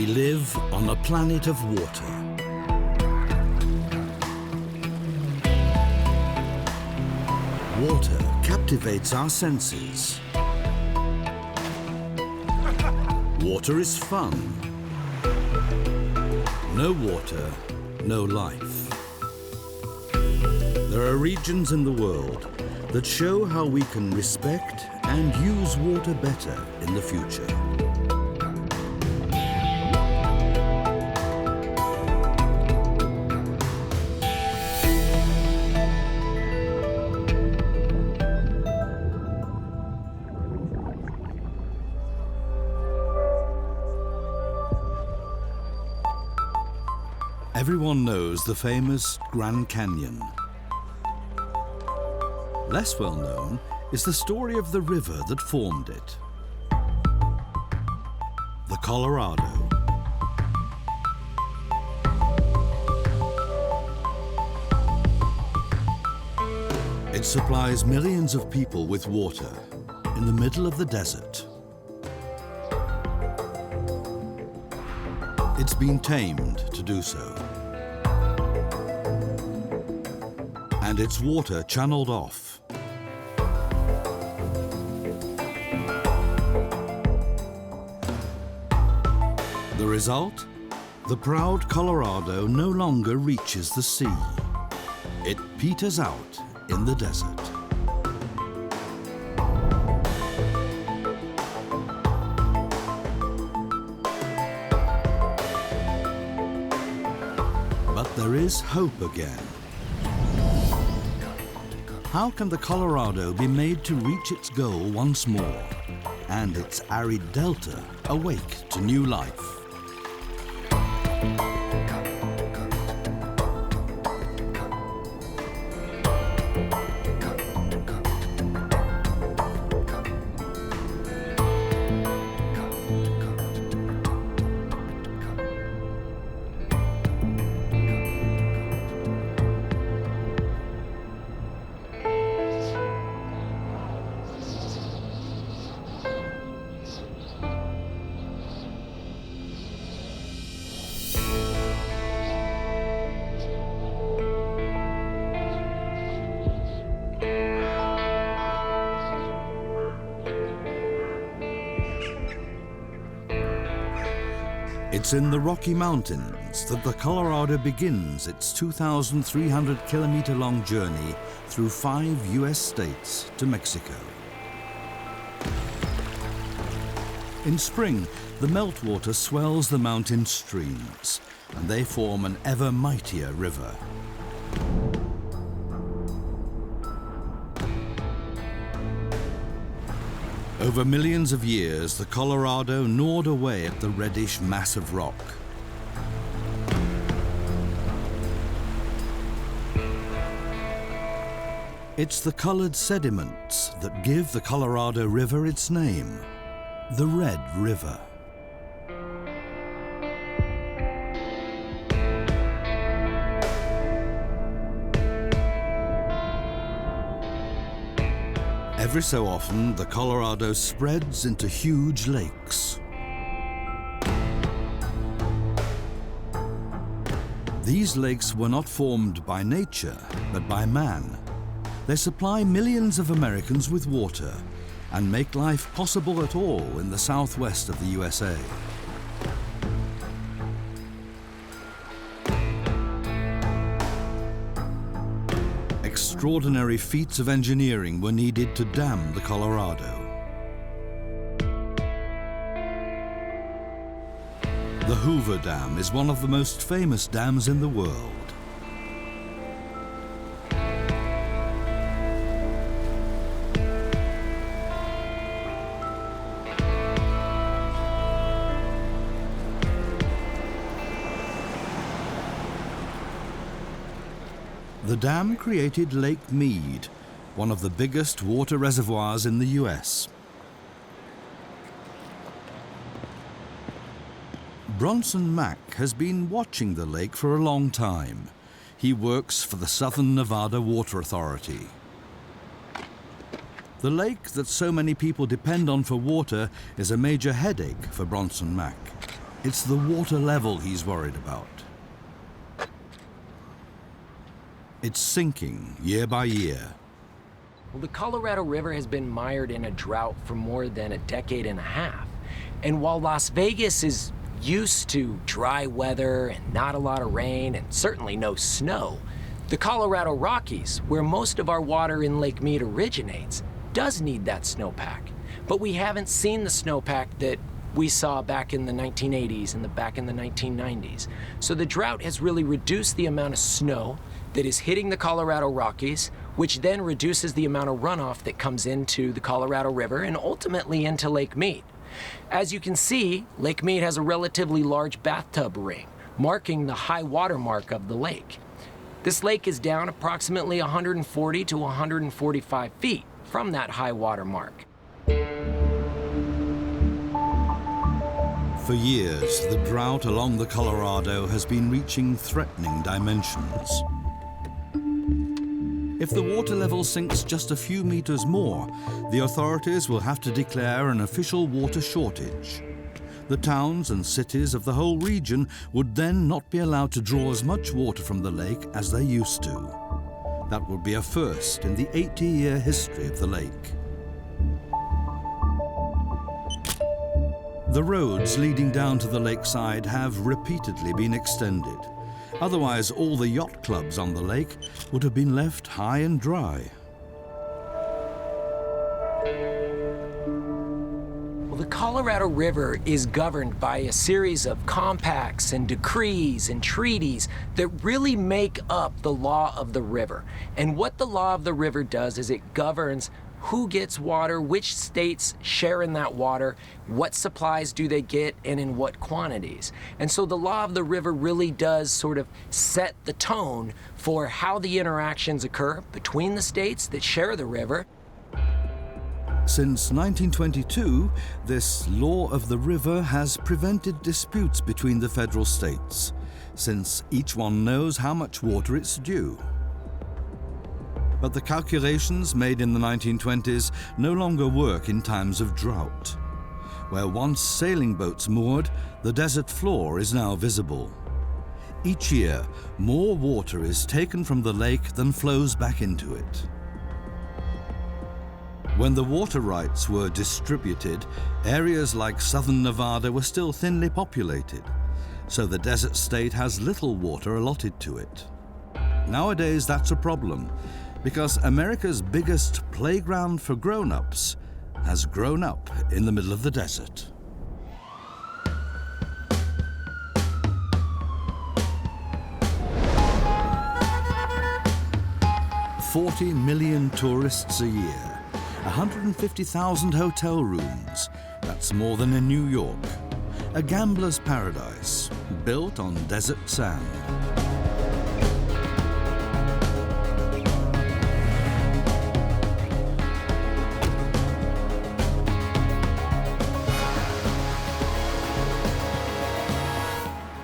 We live on a planet of water. Water captivates our senses. Water is fun. No water, no life. There are regions in the world that show how we can respect and use water better in the future. Everyone knows the famous Grand Canyon. Less well known is the story of the river that formed it. The Colorado. It supplies millions of people with water in the middle of the desert. It's been tamed to do so. And its water channeled off. The result? The proud Colorado no longer reaches the sea. It peters out in the desert. But there is hope again. How can the Colorado be made to reach its goal once more, and its arid delta awake to new life? It's in the Rocky Mountains that the Colorado begins its 2,300-kilometer-long journey through 5 US states to Mexico. In spring, the meltwater swells the mountain streams, and they form an ever mightier river. Over millions of years, the Colorado gnawed away at the reddish mass of rock. It's the colored sediments that give the Colorado River its name, the Red River. Every so often, the Colorado spreads into huge lakes. These lakes were not formed by nature, but by man. They supply millions of Americans with water and make life possible at all in the southwest of the USA. Extraordinary feats of engineering were needed to dam the Colorado. The Hoover Dam is one of the most famous dams in the world. The dam created Lake Mead, one of the biggest water reservoirs in the US. Bronson Mack has been watching the lake for a long time. He works for the Southern Nevada Water Authority. The lake that so many people depend on for water is a major headache for Bronson Mack. It's the water level he's worried about. It's sinking year by year. Well, the Colorado River has been mired in a drought for more than a decade and a half. And while Las Vegas is used to dry weather and not a lot of rain and certainly no snow, the Colorado Rockies, where most of our water in Lake Mead originates, does need that snowpack. But we haven't seen the snowpack that we saw back in the 1980s and back in the 1990s. So the drought has really reduced the amount of snow that is hitting the Colorado Rockies, which then reduces the amount of runoff that comes into the Colorado River and ultimately into Lake Mead. As you can see, Lake Mead has a relatively large bathtub ring, marking the high water mark of the lake. This lake is down approximately 140 to 145 feet from that high water mark. For years, the drought along the Colorado has been reaching threatening dimensions. If the water level sinks just a few meters more, the authorities will have to declare an official water shortage. The towns and cities of the whole region would then not be allowed to draw as much water from the lake as they used to. That would be a first in the 80-year history of the lake. The roads leading down to the lakeside have repeatedly been extended. Otherwise, all the yacht clubs on the lake would have been left high and dry. Well, the Colorado River is governed by a series of compacts and decrees and treaties that really make up the law of the river. And what the law of the river does is it governs who gets water, which states share in that water, what supplies do they get, and in what quantities. And so the law of the river really does sort of set the tone for how the interactions occur between the states that share the river. Since 1922, this law of the river has prevented disputes between the federal states, since each one knows how much water it's due. But the calculations made in the 1920s no longer work in times of drought. Where once sailing boats moored, the desert floor is now visible. Each year, more water is taken from the lake than flows back into it. When the water rights were distributed, areas like southern Nevada were still thinly populated, so the desert state has little water allotted to it. Nowadays, that's a problem, because America's biggest playground for grown-ups has grown up in the middle of the desert. $40 million tourists a year, 150,000 hotel rooms. That's more than in New York. A gambler's paradise, built on desert sand.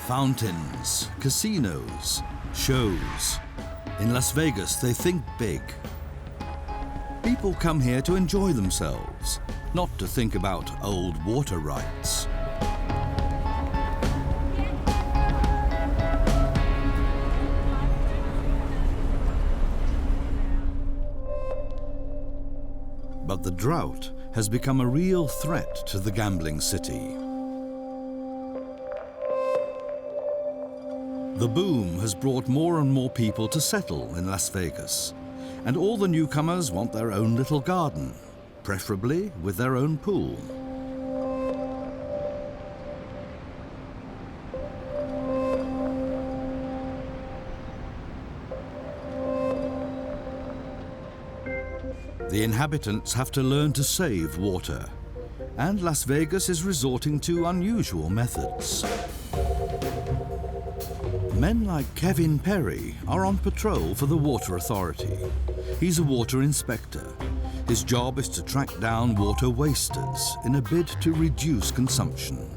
Fountains, casinos, shows. In Las Vegas, they think big. People come here to enjoy themselves, not to think about old water rights. But the drought has become a real threat to the gambling city. The boom has brought more and more people to settle in Las Vegas, and all the newcomers want their own little garden, preferably with their own pool. The inhabitants have to learn to save water, and Las Vegas is resorting to unusual methods. Men like Kevin Perry are on patrol for the Water Authority. He's a water inspector. His job is to track down water wasters in a bid to reduce consumption.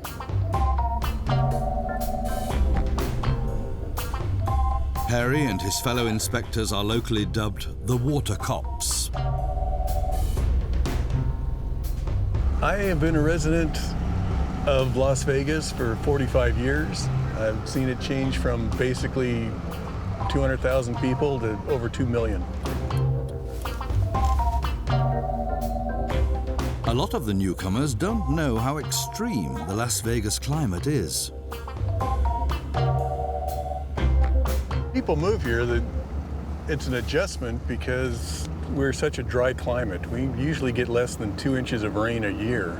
Perry and his fellow inspectors are locally dubbed the Water Cops. I have been a resident of Las Vegas for 45 years. I've seen it change from basically 200,000 people to over 2 million. A lot of the newcomers don't know how extreme the Las Vegas climate is. People move here that it's an adjustment because we're such a dry climate. We usually get less than 2 inches of rain a year.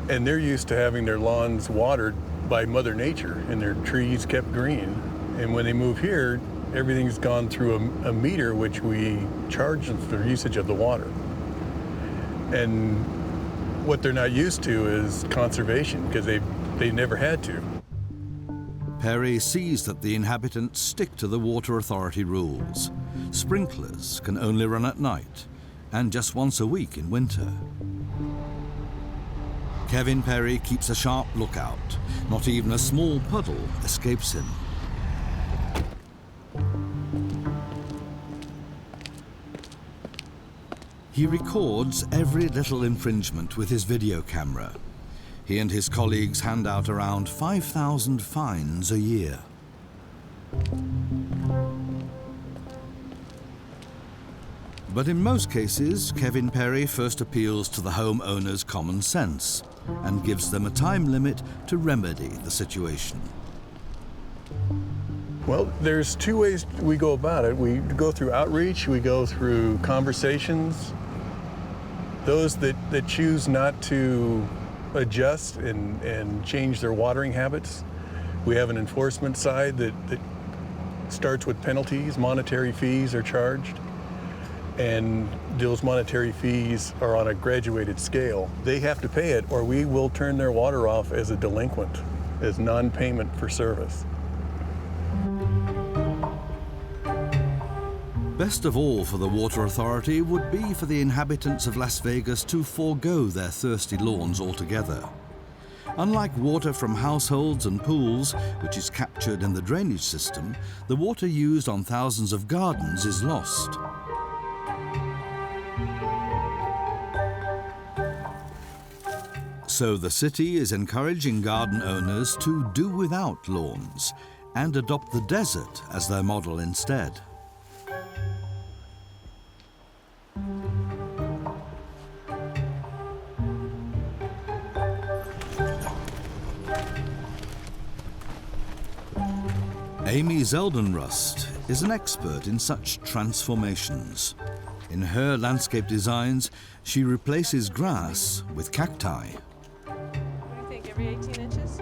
And they're used to having their lawns watered by Mother Nature and their trees kept green. And when they move here, everything's gone through a meter which we charge for usage of the water. And what they're not used to is conservation because they never had to. Perry sees that the inhabitants stick to the Water Authority rules. Sprinklers can only run at night and just once a week in winter. Kevin Perry keeps a sharp lookout. Not even a small puddle escapes him. He records every little infringement with his video camera. He and his colleagues hand out around 5,000 fines a year. But in most cases, Kevin Perry first appeals to the homeowner's common sense and gives them a time limit to remedy the situation. Well, there's two ways we go about it. We go through outreach, we go through conversations. Those that choose not to adjust and change their watering habits, we have an enforcement side that starts with penalties. Monetary fees are charged, and those monetary fees are on a graduated scale. They have to pay it or we will turn their water off as a delinquent, as non-payment for service. Best of all for the Water Authority would be for the inhabitants of Las Vegas to forego their thirsty lawns altogether. Unlike water from households and pools, which is captured in the drainage system, the water used on thousands of gardens is lost. So the city is encouraging garden owners to do without lawns and adopt the desert as their model instead. Amy Zeldenrust is an expert in such transformations. In her landscape designs, she replaces grass with cacti. What do you think, every 18 inches?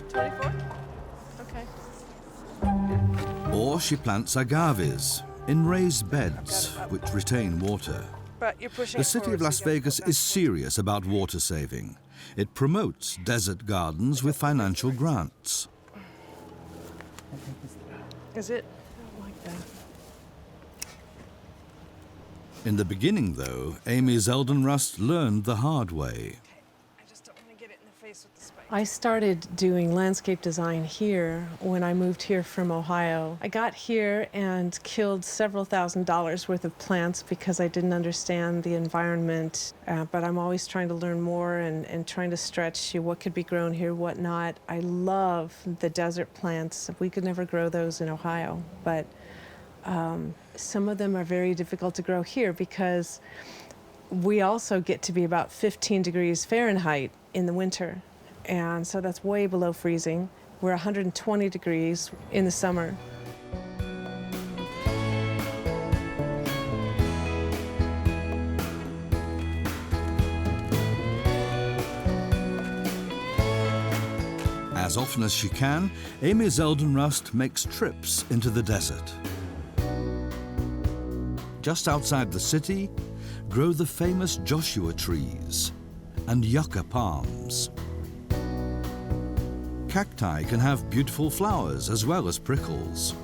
24? Okay. Or she plants agaves in raised beds which retain water. But you're pushing The city of Las Vegas is serious about water saving. It promotes desert gardens with financial grants. Is it? I don't like that. In the beginning, though, Amy Zeldenrust learned the hard way. I just don't want to get it in the face with the spike. I started doing landscape design here when I moved here from Ohio. I got here and killed several $1,000s worth of plants because I didn't understand the environment, but I'm always trying to learn more and trying to stretch what could be grown here, what not. I love the desert plants. We could never grow those in Ohio, but some of them are very difficult to grow here because we also get to be about 15 degrees Fahrenheit in the winter. And so that's way below freezing. We're 120 degrees in the summer. As often as she can, Amy Zeldenrust makes trips into the desert. Just outside the city, grow the famous Joshua trees and yucca palms. Cacti can have beautiful flowers as well as prickles.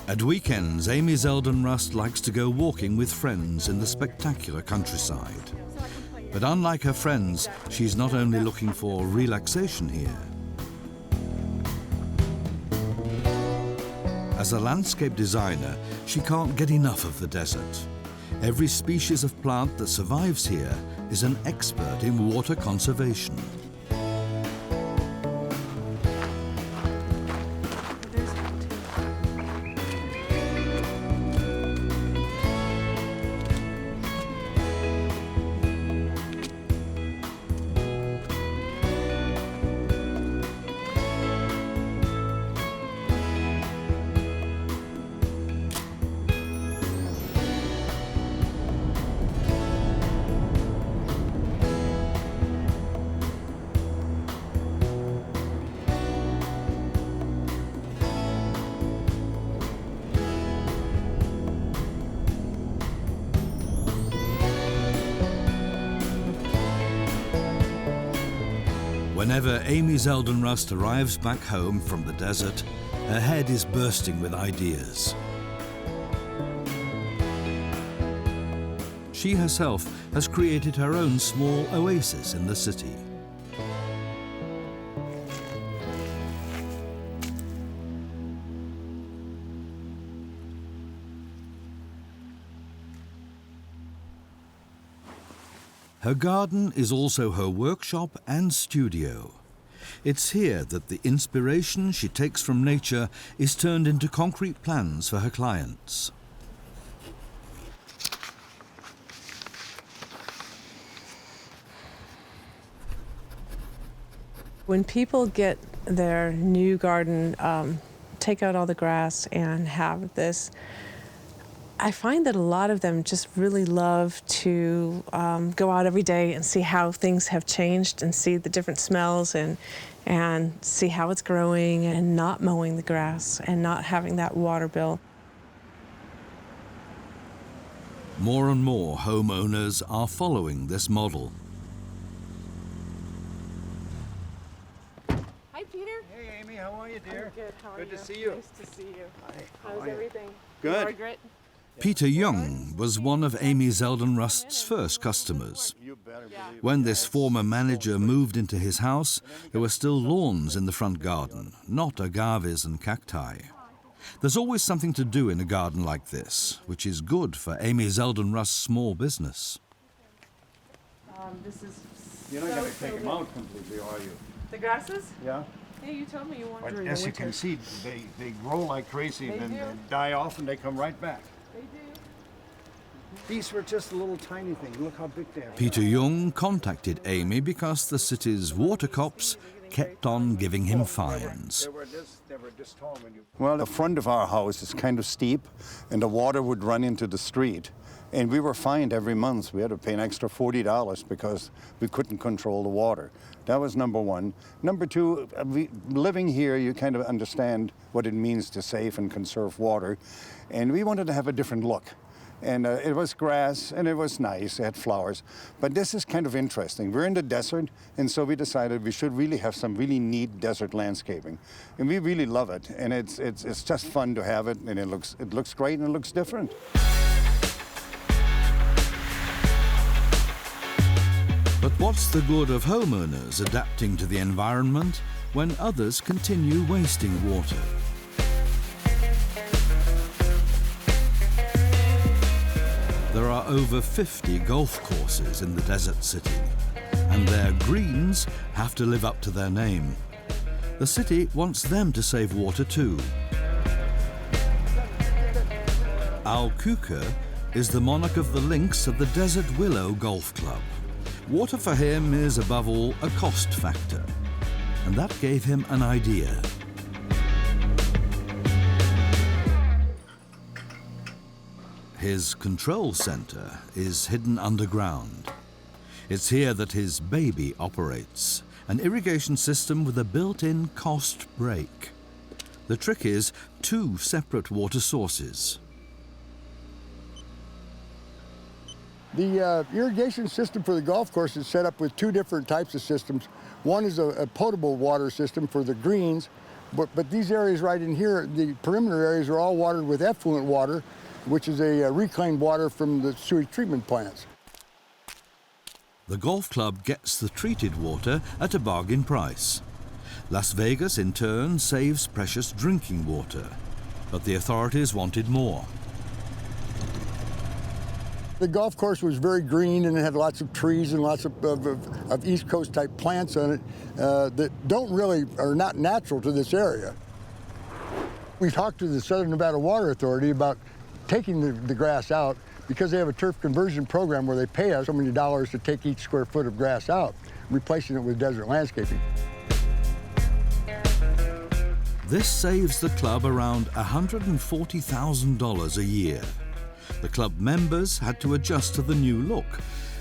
At weekends, Amy Zeldenrust likes to go walking with friends in the spectacular countryside. But unlike her friends, she's not only looking for relaxation here. As a landscape designer, she can't get enough of the desert. Every species of plant that survives here is an expert in water conservation. Whenever Amy Zeldenrust arrives back home from the desert, her head is bursting with ideas. She herself has created her own small oasis in the city. Her garden is also her workshop and studio. It's here that the inspiration she takes from nature is turned into concrete plans for her clients. When people get their new garden, take out all the grass and have this, I find that a lot of them just really love to go out every day and see how things have changed and see the different smells and see how it's growing and not mowing the grass and not having that water bill. More and more homeowners are following this model. Hi, Peter. Hey, Amy, how are you, dear? I'm good. How are you? Good to see you. Nice to see you. Hi, How's everything? Good. Margaret? Mi-Yong was one of Amy Zeldenrust's first customers. When this former manager moved into his house, there were still lawns in the front garden, not agaves and cacti. There's always something to do in a garden like this, which is good for Amy Zeldenrust's small business. This is You're not going to take them out completely, are you? The grasses? Yeah. Yeah, you told me you wanted But during as the you winter. can see, they grow like crazy They and then do. they die off and they come right back. They do. These were just little tiny things. Look how big they are. Mi-Yong contacted Amy because the city's water cops kept on giving him fines. They were this tall when you... Well, the front of our house is kind of steep and the water would run into the street. And we were fined every month. We had to pay an extra $40 because we couldn't control the water. That was number one. Number two, living here, you kind of understand what it means to save and conserve water. And we wanted to have a different look. And it was grass, and it was nice. It had flowers. But this is kind of interesting. We're in the desert, and so we decided we should really have some really neat desert landscaping. And we really love it. And it's just fun to have it, and it looks great, and it looks different. But what's the good of homeowners adapting to the environment when others continue wasting water? There are over 50 golf courses in the desert city, and their greens have to live up to their name. The city wants them to save water too. Al-Kuka is the monarch of the links of the Desert Willow Golf Club. Water for him is above all a cost factor, and that gave him an idea. His control center is hidden underground. It's here that his baby operates, an irrigation system with a built-in cost break. The trick is 2 separate water sources. The irrigation system for the golf course is set up with 2 different types of systems. One is a potable water system for the greens, but these areas right in here, the perimeter areas, are all watered with effluent water, which is a reclaimed water from the sewage treatment plants. The golf club gets the treated water at a bargain price. Las Vegas, in turn, saves precious drinking water. But the authorities wanted more. The golf course was very green and it had lots of trees and lots of East Coast type plants on it that are not natural to this area. We talked to the Southern Nevada Water Authority about taking the grass out because they have a turf conversion program where they pay us so many dollars to take each square foot of grass out, replacing it with desert landscaping. This saves the club around $140,000 a year. The club members had to adjust to the new look,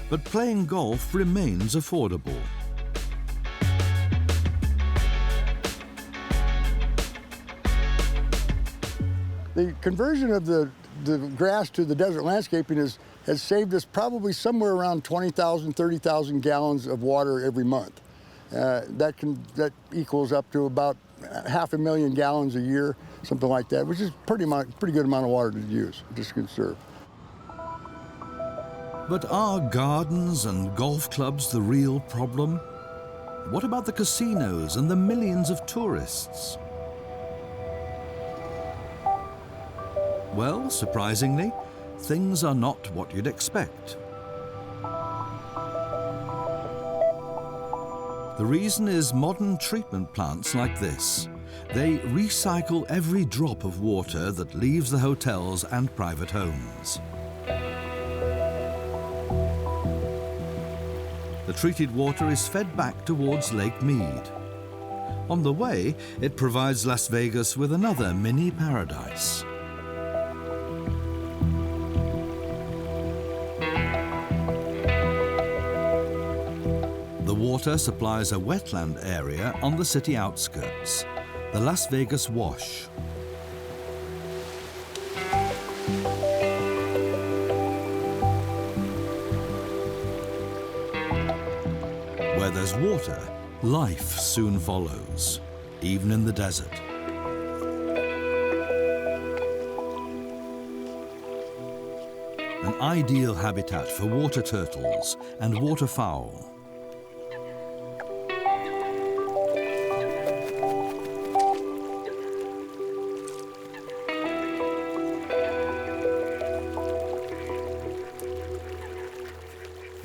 but playing golf remains affordable. The conversion of the grass to the desert landscaping has saved us probably somewhere around 20,000, 30,000 gallons of water every month. That equals up to about 500,000 gallons a year, something like that, which is pretty good amount of water to use, just conserve. But are gardens and golf clubs the real problem? What about the casinos and the millions of tourists? Well, surprisingly, things are not what you'd expect. The reason is modern treatment plants like this. They recycle every drop of water that leaves the hotels and private homes. The treated water is fed back towards Lake Mead. On the way, it provides Las Vegas with another mini paradise. The water supplies a wetland area on the city outskirts, the Las Vegas Wash. Where there's water, life soon follows, even in the desert. An ideal habitat for water turtles and waterfowl.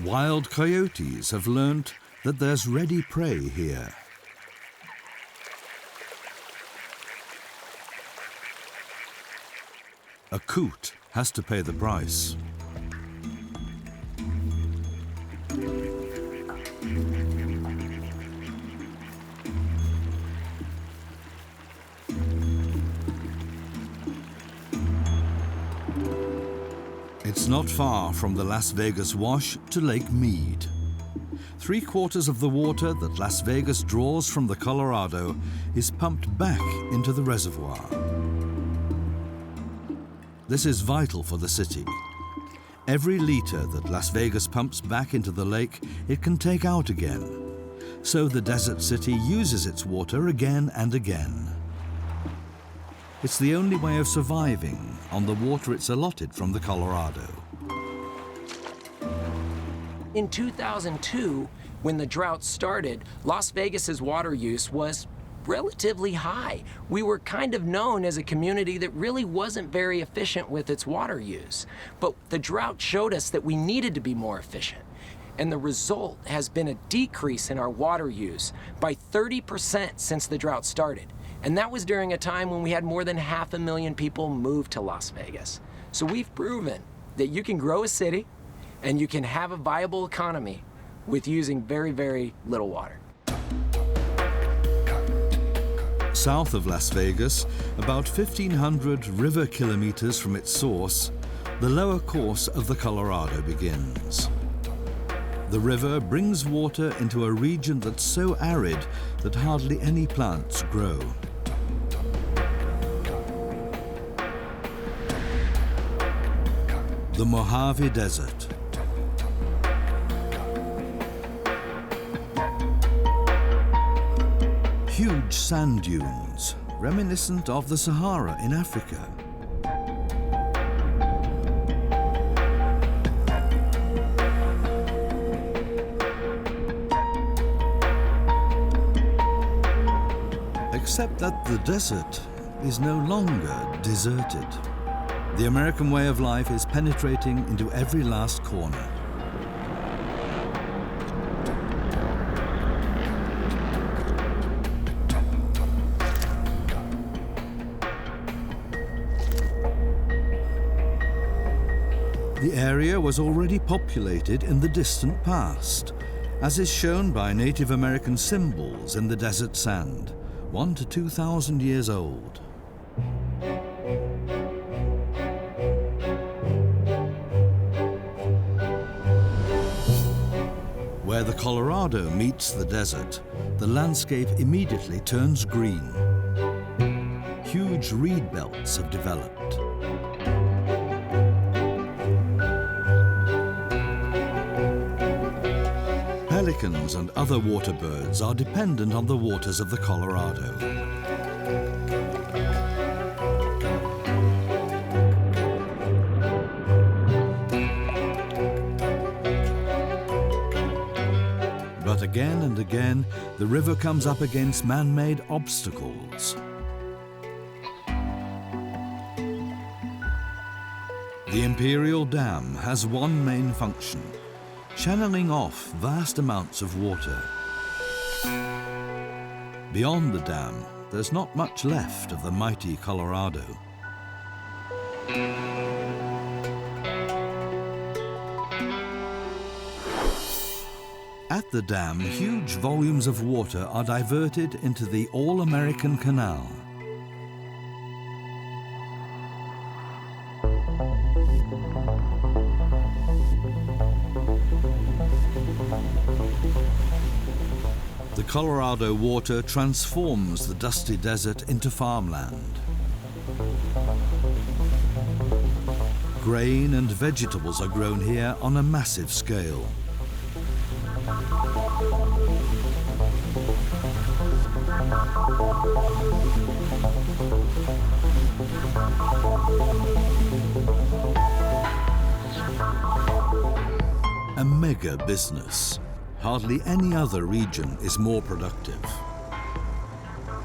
Wild coyotes have learnt that there's ready prey here. A coot has to pay the price. It's not far from the Las Vegas Wash to Lake Mead. 3/4 of the water that Las Vegas draws from the Colorado is pumped back into the reservoir. This is vital for the city. Every liter that Las Vegas pumps back into the lake, it can take out again. So the desert city uses its water again and again. It's the only way of surviving on the water it's allotted from the Colorado. In 2002, when the drought started, Las Vegas's water use was relatively high. We were kind of known as a community that really wasn't very efficient with its water use. But the drought showed us that we needed to be more efficient. And the result has been a decrease in our water use by 30% since the drought started. And that was during a time when we had more than 500,000 people move to Las Vegas. So we've proven that you can grow a city and you can have a viable economy with using very, very little water. South of Las Vegas, about 1,500 river kilometers from its source, the lower course of the Colorado begins. The river brings water into a region that's so arid that hardly any plants grow. The Mojave Desert. Huge sand dunes, reminiscent of the Sahara in Africa. Except that the desert is no longer deserted. The American way of life is penetrating into every last corner. The area was already populated in the distant past, as is shown by Native American symbols in the desert sand, 1,000 to 2,000 years old. Where the Colorado meets the desert, the landscape immediately turns green. Huge reed belts have developed. Pelicans and other water birds are dependent on the waters of the Colorado. But again and again, the river comes up against man-made obstacles. The Imperial Dam has one main function: channeling off vast amounts of water. Beyond the dam, there's not much left of the mighty Colorado. At the dam, huge volumes of water are diverted into the All-American Canal. The Colorado water transforms the dusty desert into farmland. Grain and vegetables are grown here on a massive scale. A mega business. Hardly any other region is more productive.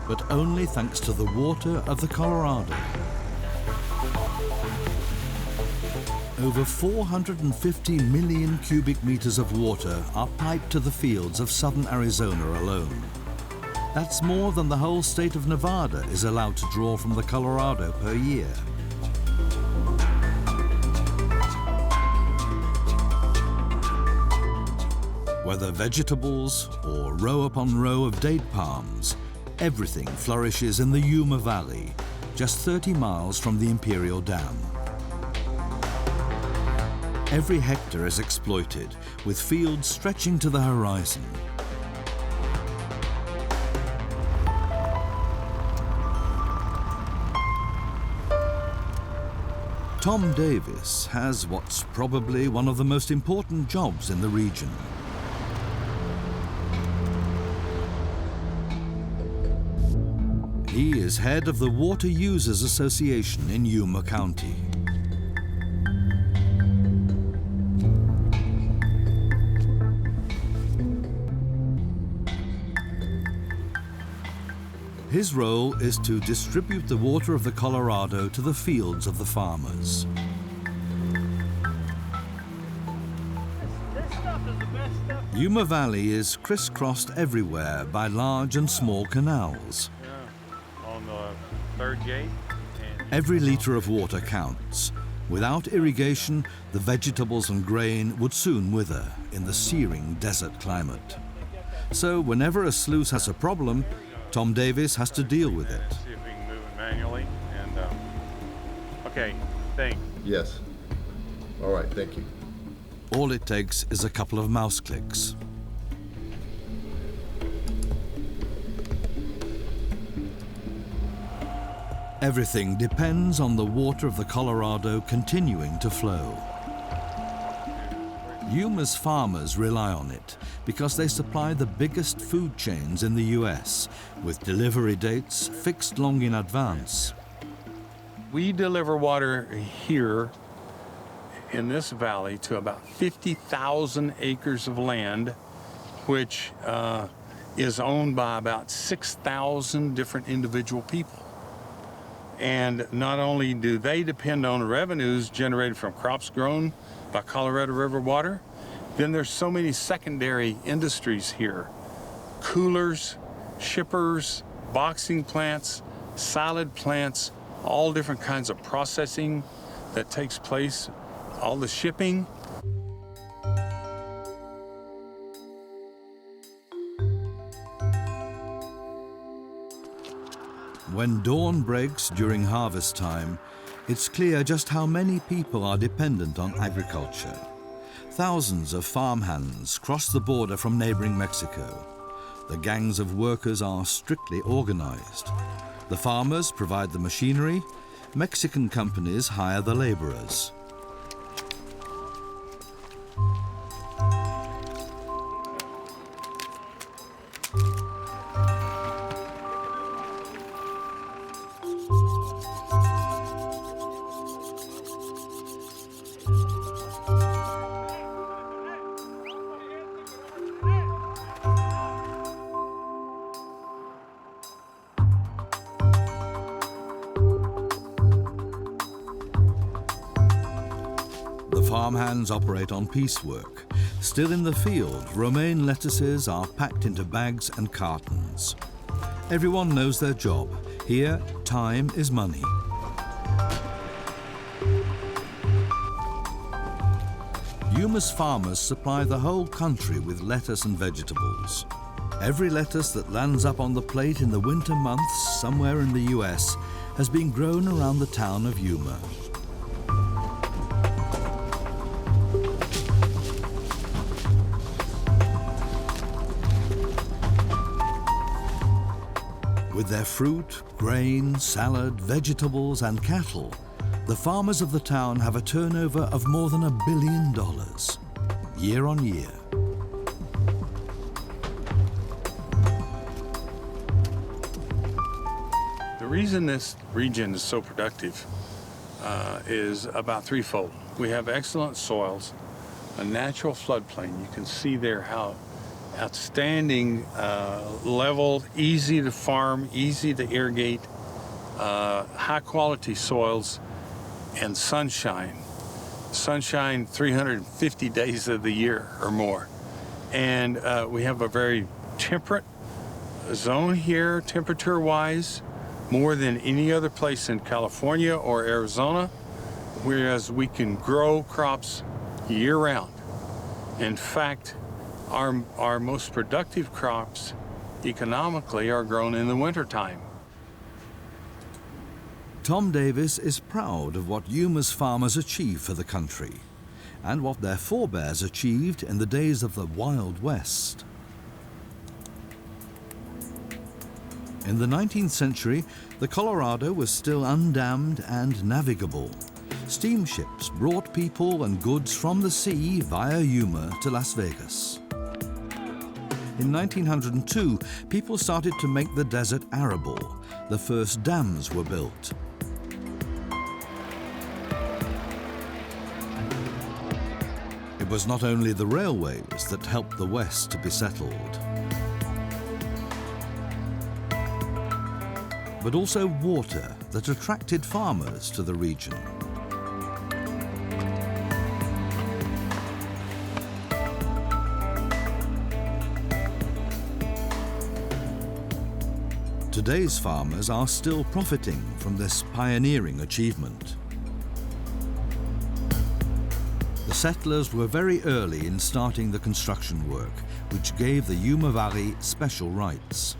But only thanks to the water of the Colorado. Over 450 million cubic meters of water are piped to the fields of southern Arizona alone. That's more than the whole state of Nevada is allowed to draw from the Colorado per year. Whether vegetables or row upon row of date palms, everything flourishes in the Yuma Valley, just 30 miles from the Imperial Dam. Every hectare is exploited, with fields stretching to the horizon. Tom Davis has what's probably one of the most important jobs in the region. He is head of the Water Users Association in Yuma County. His role is to distribute the water of the Colorado to the fields of the farmers. Yuma Valley is crisscrossed everywhere by large and small canals. On the third gate. Every liter of water counts. Without irrigation, the vegetables and grain would soon wither in the searing desert climate. So whenever a sluice has a problem, Tom Davis has to deal with it. See if we can move it manually. And okay, thanks. Yes. All right, thank you. All it takes is a couple of mouse clicks. Everything depends on the water of the Colorado continuing to flow. Yuma's farmers rely on it because they supply the biggest food chains in the US, with delivery dates fixed long in advance. We deliver water here in this valley to about 50,000 acres of land, which is owned by about 6,000 different individual people. And not only do they depend on revenues generated from crops grown by Colorado River water, then there's so many secondary industries here. Coolers, shippers, boxing plants, salad plants, all different kinds of processing that takes place, all the shipping. When dawn breaks during harvest time, it's clear just how many people are dependent on agriculture. Thousands of farmhands cross the border from neighboring Mexico. The gangs of workers are strictly organized. The farmers provide the machinery, Mexican companies hire the laborers. Farmhands operate on piecework. Still in the field, romaine lettuces are packed into bags and cartons. Everyone knows their job. Here, time is money. Yuma's farmers supply the whole country with lettuce and vegetables. Every lettuce that lands up on the plate in the winter months somewhere in the US has been grown around the town of Yuma. With their fruit, grain, salad, vegetables, and cattle, the farmers of the town have a turnover of more than $1 billion, year on year. The reason this region is so productive is about threefold. We have excellent soils, a natural floodplain. You can see there how outstanding, level, easy to farm, easy to irrigate, high quality soils, and sunshine. Sunshine 350 days of the year or more. And we have a very temperate zone here, temperature-wise, more than any other place in California or Arizona, whereas we can grow crops year-round. In fact, our most productive crops economically are grown in the wintertime. Tom Davis is proud of what Yuma's farmers achieve for the country and what their forebears achieved in the days of the Wild West. In the 19th century, the Colorado was still undammed and navigable. Steamships brought people and goods from the sea via Yuma to Las Vegas. In 1902, people started to make the desert arable. The first dams were built. It was not only the railways that helped the West to be settled, but also water that attracted farmers to the region. Today's farmers are still profiting from this pioneering achievement. The settlers were very early in starting the construction work, which gave the Yuma Valley special rights.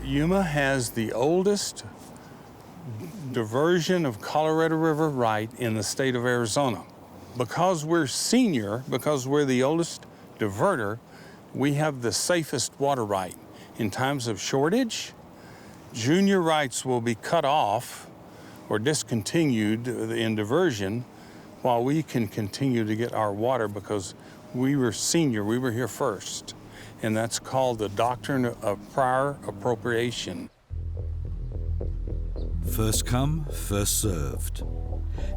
Yuma has the oldest diversion of Colorado River right in the state of Arizona. Because we're senior, because we're the oldest diverter, we have the safest water right. In times of shortage, junior rights will be cut off or discontinued in diversion while we can continue to get our water because we were senior, we were here first. And that's called the doctrine of prior appropriation. First come, first served.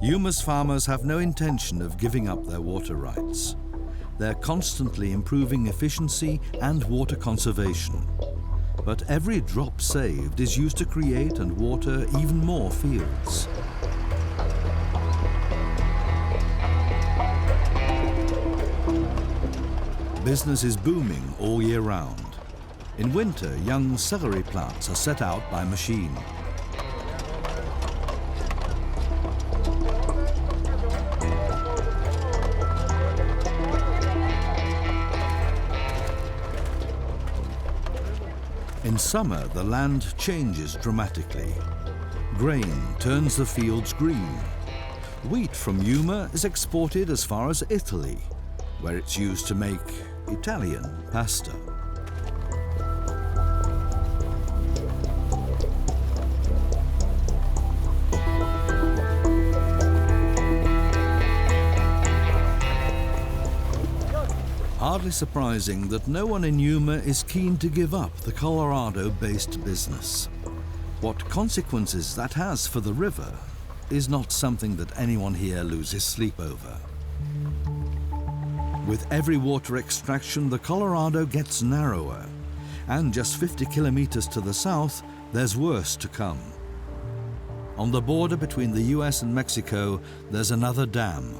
Yuma's farmers have no intention of giving up their water rights. They're constantly improving efficiency and water conservation. But every drop saved is used to create and water even more fields. Business is booming all year round. In winter, young celery plants are set out by machine. In summer, the land changes dramatically. Grain turns the fields green. Wheat from Yuma is exported as far as Italy, where it's used to make Italian pasta. Hardly surprising that no one in Yuma is keen to give up the Colorado-based business. What consequences that has for the river is not something that anyone here loses sleep over. With every water extraction, the Colorado gets narrower, and just 50 kilometers to the south, there's worse to come. On the border between the US and Mexico, there's another dam.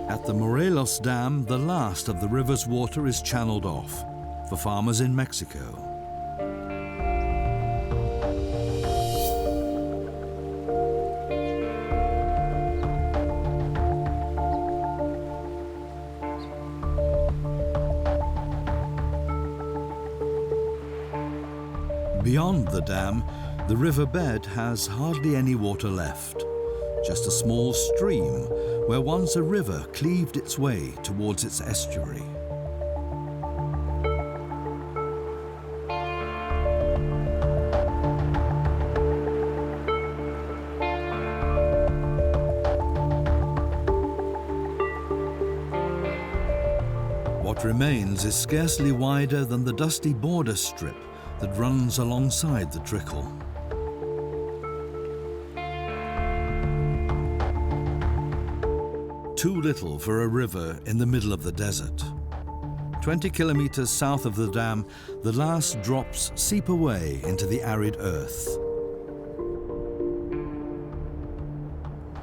At the Morelos Dam, the last of the river's water is channeled off for farmers in Mexico. Beyond the dam, the riverbed has hardly any water left, just a small stream where once a river cleaved its way towards its estuary. What remains is scarcely wider than the dusty border strip that runs alongside the trickle. Too little for a river in the middle of the desert. 20 kilometers south of the dam, the last drops seep away into the arid earth.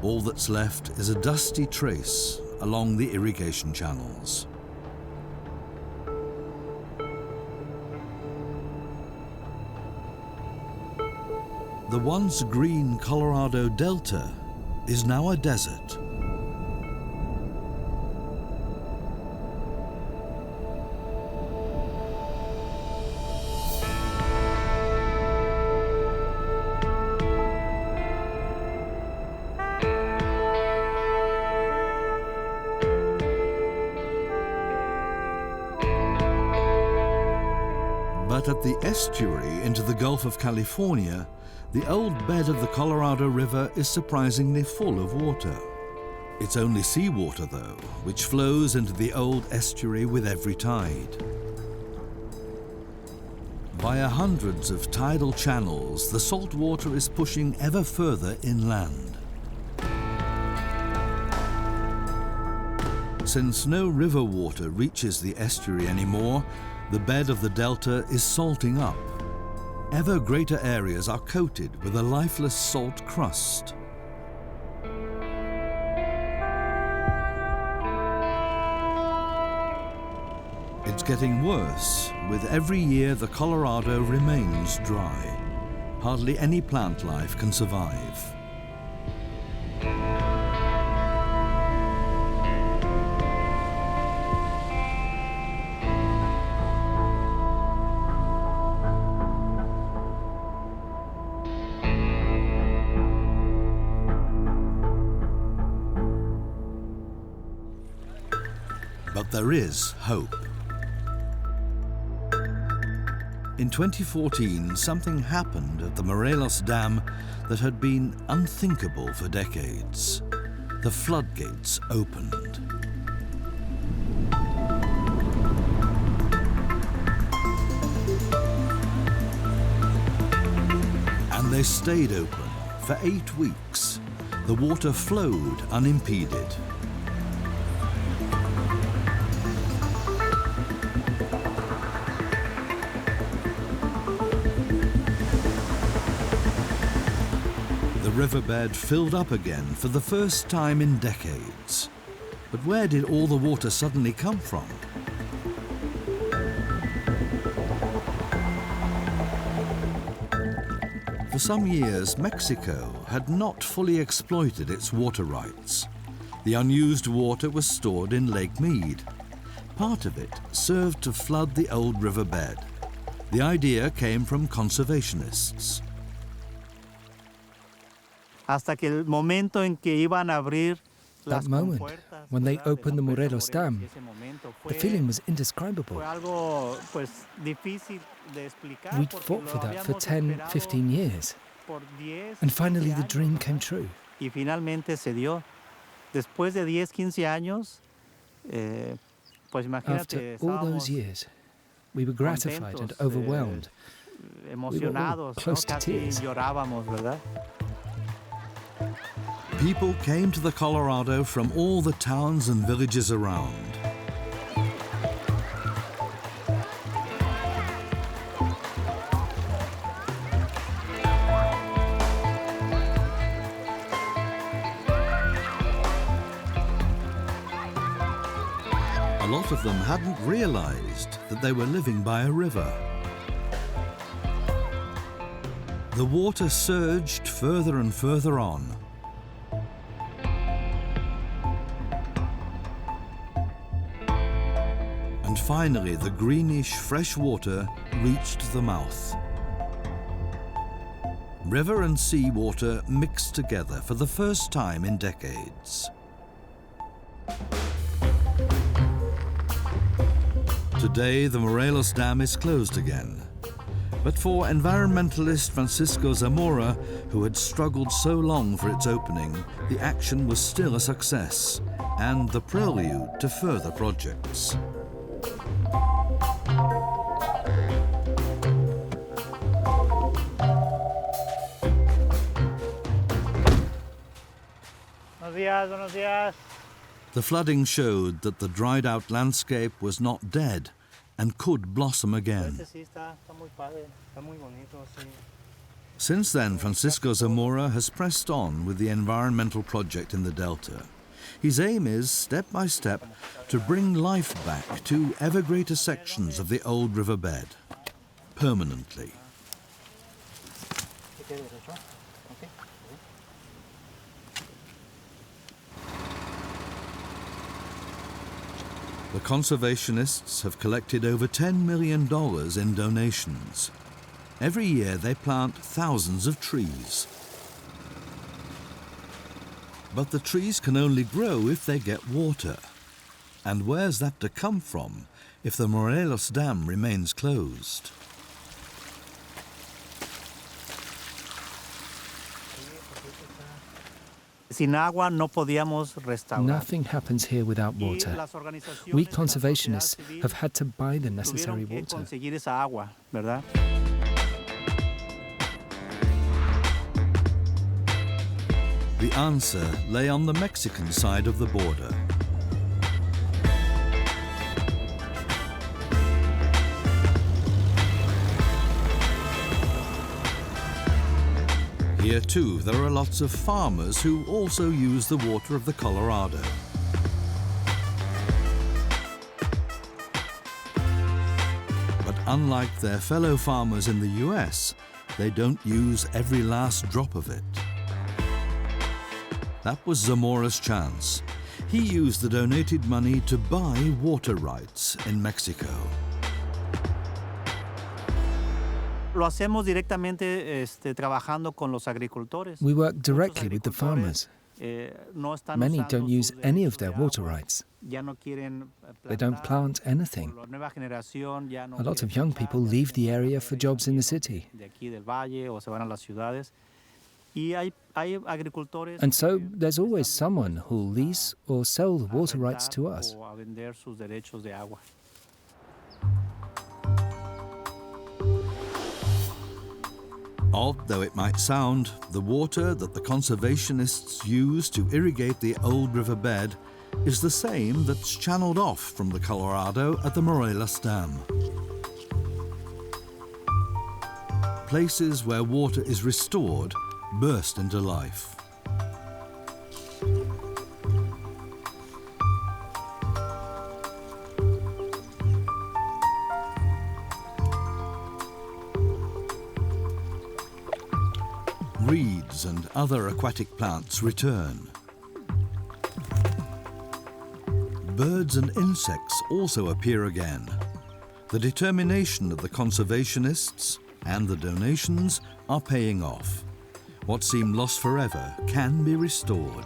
All that's left is a dusty trace along the irrigation channels. The once green Colorado Delta is now a desert. But at the estuary into the Gulf of California, the old bed of the Colorado River is surprisingly full of water. It's only seawater, though, which flows into the old estuary with every tide. Via hundreds of tidal channels, the salt water is pushing ever further inland. Since no river water reaches the estuary anymore, the bed of the delta is salting up. Ever greater areas are coated with a lifeless salt crust. It's getting worse. With every year, the Colorado remains dry. Hardly any plant life can survive. But there is hope. In 2014, something happened at the Morelos Dam that had been unthinkable for decades. The floodgates opened. And they stayed open for 8 weeks. The water flowed unimpeded. riverbed filled up again for the first time in decades. But where did all the water suddenly come from? For some years, Mexico had not fully exploited its water rights. The unused water was stored in Lake Mead. Part of it served to flood the old riverbed. The idea came from conservationists. Hasta que el momento en que iban a abrir That moment, when they opened the Morelos Dam, the feeling was indescribable. We'd fought for that for 10, 15 years. And finally the dream came true. Y finalmente se dio. Después de 10, 15 años, pues imagínate, After all those years, we were gratified and overwhelmed. We were all close to tears. Llorábamos, ¿verdad? People came to the Colorado from all the towns and villages around. A lot of them hadn't realized that they were living by a river. The water surged further and further on. And finally, the greenish fresh water reached the mouth. River and sea water mixed together for the first time in decades. Today, the Morelos Dam is closed again. But for environmentalist Francisco Zamora, who had struggled so long for its opening, the action was still a success and the prelude to further projects. Buenos días. The flooding showed that the dried-out landscape was not dead and could blossom again. Since then, Francisco Zamora has pressed on with the environmental project in the Delta. His aim is, step by step, to bring life back to ever greater sections of the old riverbed, permanently. The conservationists have collected over $10 million in donations. Every year they plant thousands of trees. But the trees can only grow if they get water. And where's that to come from if the Morelos Dam remains closed? Sin agua no podíamos restaurar. Nothing happens here without water. We conservationists have had to buy the necessary water. Conseguir esa agua, ¿verdad? The answer lay on the Mexican side of the border. Here too, there are lots of farmers who also use the water of the Colorado. But unlike their fellow farmers in the US, they don't use every last drop of it. That was Zamora's chance. He used the donated money to buy water rights in Mexico. Lo hacemos directamente trabajando con los agricultores. We work directly with the farmers. Many don't use any of their water rights. They don't plant anything. A lot of young people leave the area for jobs in the city. And so there's always someone who'll lease or sell the water rights to us. Odd though it might sound, the water that the conservationists use to irrigate the old riverbed is the same that's channeled off from the Colorado at the Morelos Dam. Places where water is restored burst into life. Reeds and other aquatic plants return. Birds and insects also appear again. The determination of the conservationists and the donations are paying off. What seemed lost forever can be restored.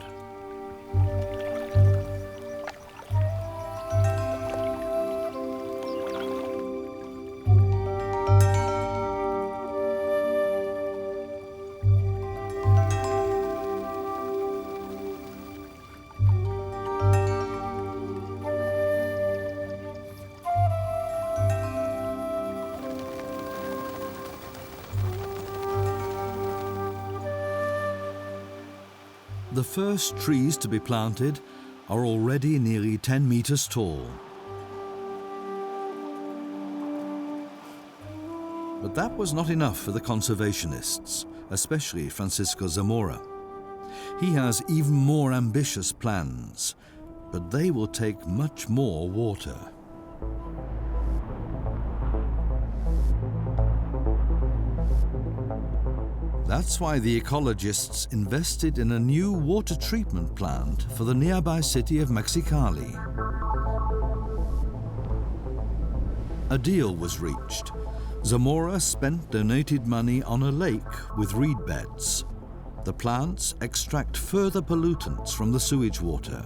The first trees to be planted are already nearly 10 meters tall. But that was not enough for the conservationists, especially Francisco Zamora. He has even more ambitious plans, but they will take much more water. That's why the ecologists invested in a new water treatment plant for the nearby city of Mexicali. A deal was reached. Zamora spent donated money on a lake with reed beds. The plants extract further pollutants from the sewage water.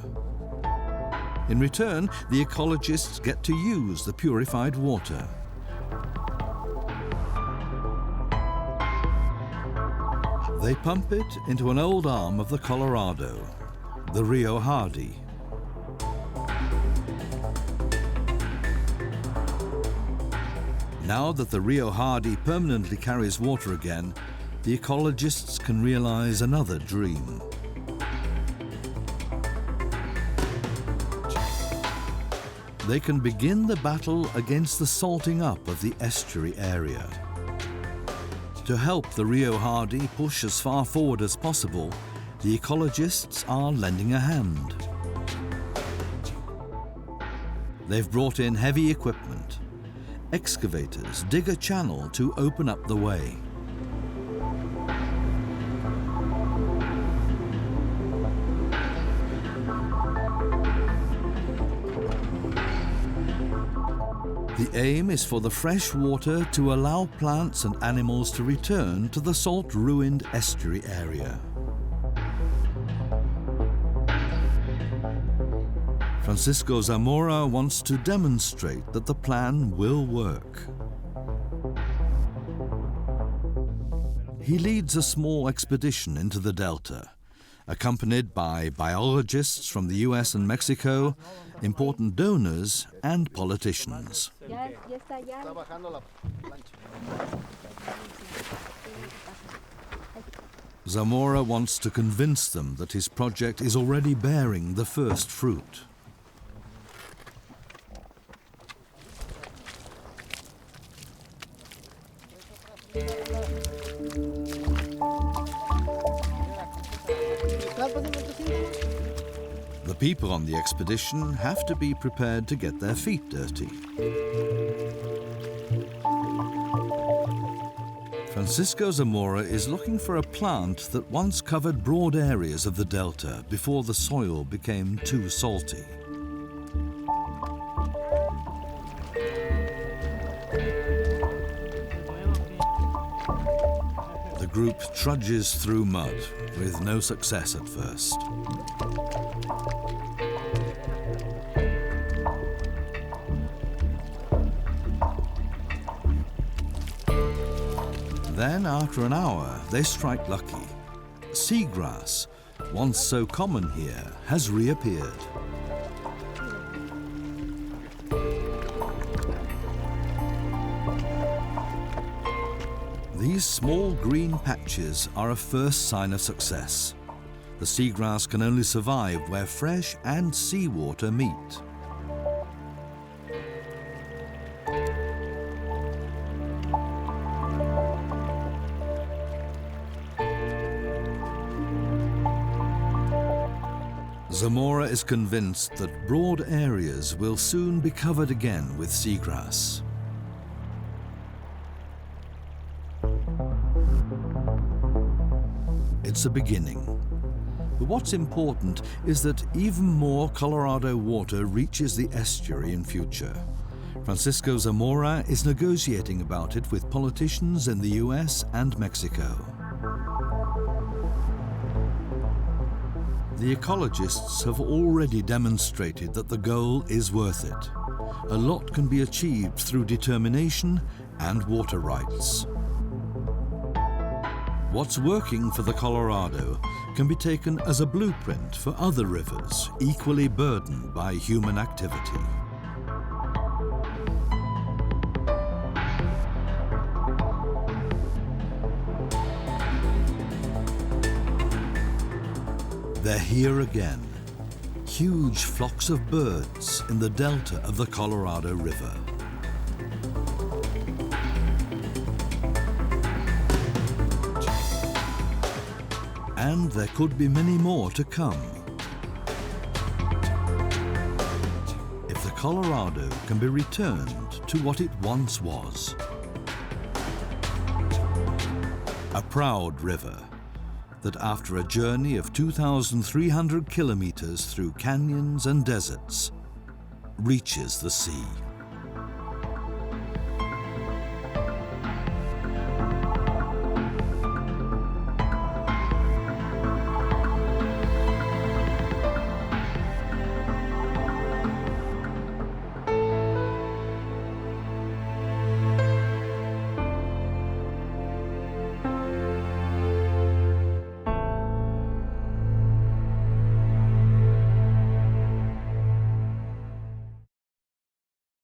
In return, the ecologists get to use the purified water. They pump it into an old arm of the Colorado, the Rio Hardy. Now that the Rio Hardy permanently carries water again, the ecologists can realize another dream. They can begin the battle against the salting up of the estuary area. To help the Rio Hardy push as far forward as possible, the ecologists are lending a hand. They've brought in heavy equipment. Excavators dig a channel to open up the way. The aim is for the fresh water to allow plants and animals to return to the salt-ruined estuary area. Francisco Zamora wants to demonstrate that the plan will work. He leads a small expedition into the delta, accompanied by biologists from the US and Mexico, important donors, and politicians. Zamora wants to convince them that his project is already bearing the first fruit. The people on the expedition have to be prepared to get their feet dirty. Francisco Zamora is looking for a plant that once covered broad areas of the delta before the soil became too salty. The group trudges through mud with no success at first. Then, after an hour, they strike lucky. Seagrass, once so common here, has reappeared. These small green patches are a first sign of success. The seagrass can only survive where fresh and seawater meet. Zamora is convinced that broad areas will soon be covered again with seagrass. It's a beginning. But what's important is that even more Colorado water reaches the estuary in future. Francisco Zamora is negotiating about it with politicians in the US and Mexico. The ecologists have already demonstrated that the goal is worth it. A lot can be achieved through determination and water rights. What's working for the Colorado can be taken as a blueprint for other rivers equally burdened by human activity. They're here again, huge flocks of birds in the delta of the Colorado River. And there could be many more to come. If the Colorado can be returned to what it once was. A proud river that after a journey of 2,300 kilometers through canyons and deserts, reaches the sea.